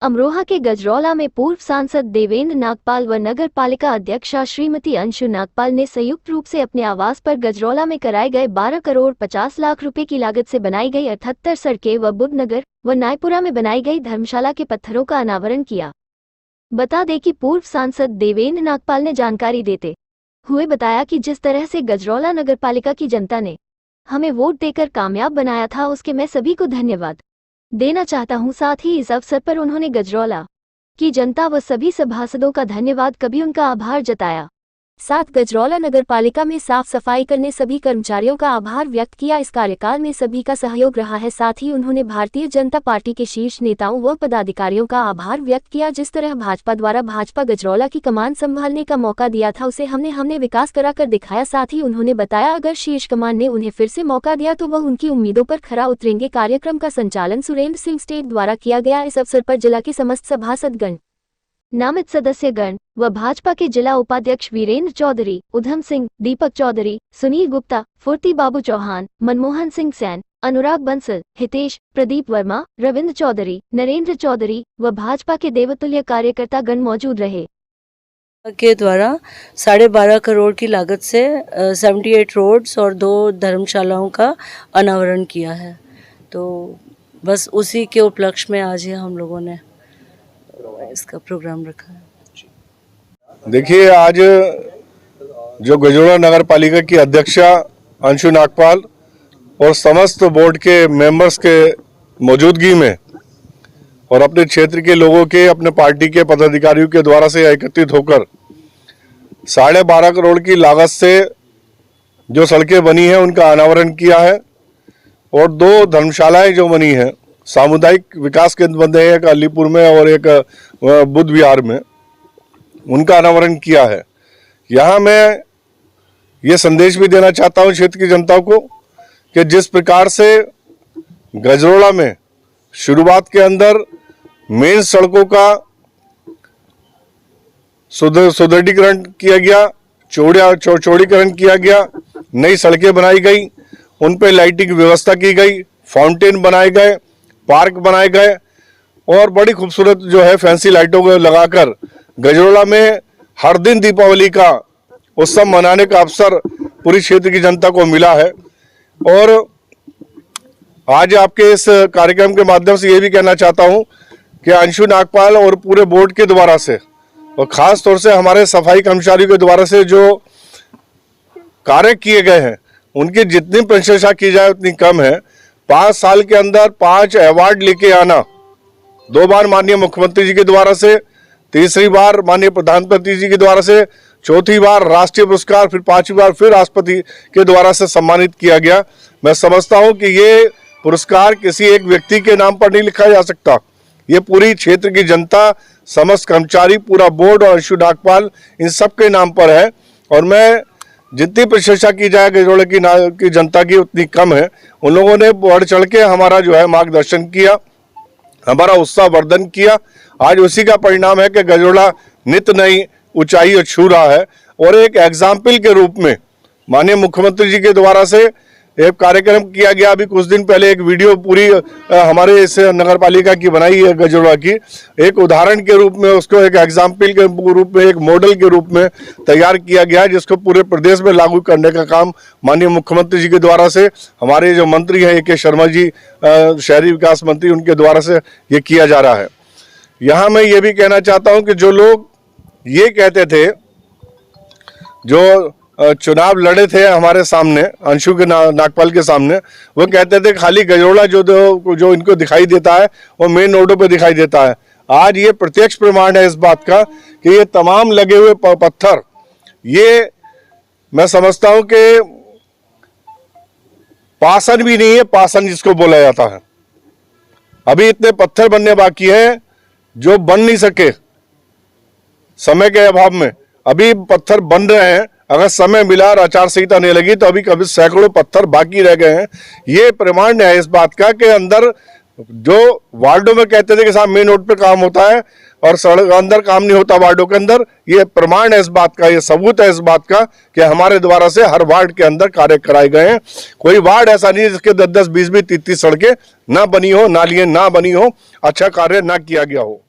अमरोहा के गजरौला में पूर्व सांसद देवेंद्र नागपाल व नगर पालिका अध्यक्षा श्रीमती अंशु नागपाल ने संयुक्त रूप से अपने आवास पर गजरौला में कराए गए 12 करोड़ 50 लाख रुपए की लागत से बनाई गई 78 सड़कें व बुद्धनगर व नायपुरा में बनाई गई धर्मशाला के पत्थरों का अनावरण किया। बता दें कि पूर्व सांसद देवेंद्र नागपाल ने जानकारी देते हुए बताया कि जिस तरह से गजरौला नगर पालिका की जनता ने हमें वोट देकर कामयाब बनाया था, उसके मैं सभी को धन्यवाद देना चाहता हूं। साथ ही इस अवसर पर उन्होंने गजरौला की जनता व सभी सभासदों का धन्यवाद कभी उनका आभार जताया। साथ गजरौला नगर पालिका में साफ सफाई करने सभी कर्मचारियों का आभार व्यक्त किया। इस कार्यकाल में सभी का सहयोग रहा है। साथ ही उन्होंने भारतीय जनता पार्टी के शीर्ष नेताओं व पदाधिकारियों का आभार व्यक्त किया। जिस तरह भाजपा द्वारा भाजपा गजरौला की कमान संभालने का मौका दिया था, उसे हमने विकास कराकर दिखाया। साथ ही उन्होंने बताया अगर शीर्ष कमान ने उन्हें फिर से मौका दिया तो वह उनकी उम्मीदों पर खरा उतरेंगे। कार्यक्रम का संचालन सुरेंद्र सिंह स्टेट द्वारा किया गया। इस अवसर पर जिला के समस्त सभासदगण, नामित सदस्यगण व भाजपा के जिला उपाध्यक्ष वीरेंद्र चौधरी, उधम सिंह, दीपक चौधरी, सुनील गुप्ता, फुर्ती बाबू चौहान, मनमोहन सिंह सैन, अनुराग बंसल, हितेश, प्रदीप वर्मा, रविंद्र चौधरी, नरेंद्र चौधरी व भाजपा के देवतुल्य कार्यकर्ता गण मौजूद रहे। के द्वारा 12.5 करोड़ की लागत से 78 रोड्स और 2 धर्मशालाओं का अनावरण किया है। तो बस उसी के उपलक्ष्य में आज ही हम लोगों ने इसका प्रोग्राम रखा है। देखिए, आज जो गजरौला नगर पालिका की अध्यक्षा अंशु नागपाल और समस्त बोर्ड के मेंबर्स के मौजूदगी में और अपने क्षेत्र के लोगों के, अपने पार्टी के पदाधिकारियों के द्वारा से एकत्रित होकर 12.5 करोड़ की लागत से जो सड़कें बनी हैं उनका अनावरण किया है और 2 धर्मशालाएं जो बनी हैं, सामुदायिक विकास केंद्र बने हैं, एक अलीपुर में और एक बुद्ध विहार में, उनका अनावरण किया है। यहाँ मैं ये संदेश भी देना चाहता हूँ क्षेत्र की जनता को कि जिस प्रकार से गजरौला में शुरुआत के अंदर मेन सड़कों का सुदृढ़ीकरण किया गया, चौड़ीकरण किया गया, नई सड़कें बनाई गई, उन पे लाइटिंग की व्यवस्था की गई, फाउंटेन बनाए गए, पार्क बनाए गए और बड़ी खूबसूरत जो है फैंसी लाइटों को लगाकर गजरौला में हर दिन दीपावली का उत्सव मनाने का अवसर पूरी क्षेत्र की जनता को मिला है। और आज आपके इस कार्यक्रम के माध्यम से ये भी कहना चाहता हूं कि अंशु नागपाल और पूरे बोर्ड के द्वारा से और खास तौर से हमारे सफाई कर्मचारियों के द्वारा से जो कार्य किए गए हैं, उनकी जितनी प्रशंसा की जाए उतनी कम है। 5 साल के अंदर 5 अवार्ड लेके आना, 2 बार माननीय मुख्यमंत्री जी के द्वारा से, तीसरी बार माननीय प्रधानमंत्री जी के द्वारा से, चौथी बार राष्ट्रीय पुरस्कार, फिर 5वीं बार फिर राष्ट्रपति के द्वारा से सम्मानित किया गया। मैं समझता हूं कि ये पुरस्कार किसी एक व्यक्ति के नाम पर नहीं लिखा जा सकता, ये पूरी क्षेत्र की जनता, समस्त कर्मचारी, पूरा बोर्ड और अंशु नागपाल, इन सब के नाम पर है। और मैं जितनी प्रशंसा की जाए गजरौला की जनता की उतनी कम है। उन लोगों ने बढ़ चढ़ के हमारा जो है मार्गदर्शन किया, हमारा उत्साह वर्धन किया। आज उसी का परिणाम है कि गजरौला नित नई ऊंचाई छू रहा है। और एक एग्जाम्पल के रूप में माननीय मुख्यमंत्री जी के द्वारा से एक कार्यक्रम किया गया। अभी कुछ दिन पहले एक वीडियो पूरी हमारे इस नगर पालिका की बनाई है गजरौला की, एक उदाहरण के रूप में, उसको एक एग्जाम्पल के रूप में, एक मॉडल के रूप में तैयार किया गया, जिसको पूरे प्रदेश में लागू करने का काम माननीय मुख्यमंत्री जी के द्वारा से, हमारे जो मंत्री हैं AK शर्मा जी, शहरी विकास मंत्री, उनके द्वारा से ये किया जा रहा है। यहाँ मैं ये भी कहना चाहता हूँ कि जो लोग ये कहते थे, जो चुनाव लड़े थे हमारे सामने, अंशु के नागपाल के सामने, वो कहते थे खाली गजरौला जो इनको दिखाई देता है वो मेन रोडों पे दिखाई देता है। आज ये प्रत्यक्ष प्रमाण है इस बात का कि ये तमाम लगे हुए पत्थर, ये मैं समझता हूं कि पासन भी नहीं है, पासन जिसको बोला जाता है। अभी इतने पत्थर बनने बाकी हैं जो बन नहीं सके समय के अभाव में। अभी पत्थर बन रहे हैं, अगर समय मिला और आचार संहिता नहीं लगी तो अभी कभी सैकड़ों पत्थर बाकी रह गए हैं। ये प्रमाण है इस बात का कि अंदर जो वार्डों में कहते थे कि साहब मेन रोड पे काम होता है और सड़क अंदर काम नहीं होता वार्डों के अंदर, ये प्रमाण है इस बात का, ये सबूत है इस बात का कि हमारे द्वारा से हर वार्ड के अंदर कार्य कराए गए हैं। कोई वार्ड ऐसा नहीं है जिसके 10-10, 20-20, 30-30 सड़कें ना बनी हो, नालियां ना बनी हो, अच्छा कार्य ना किया गया हो।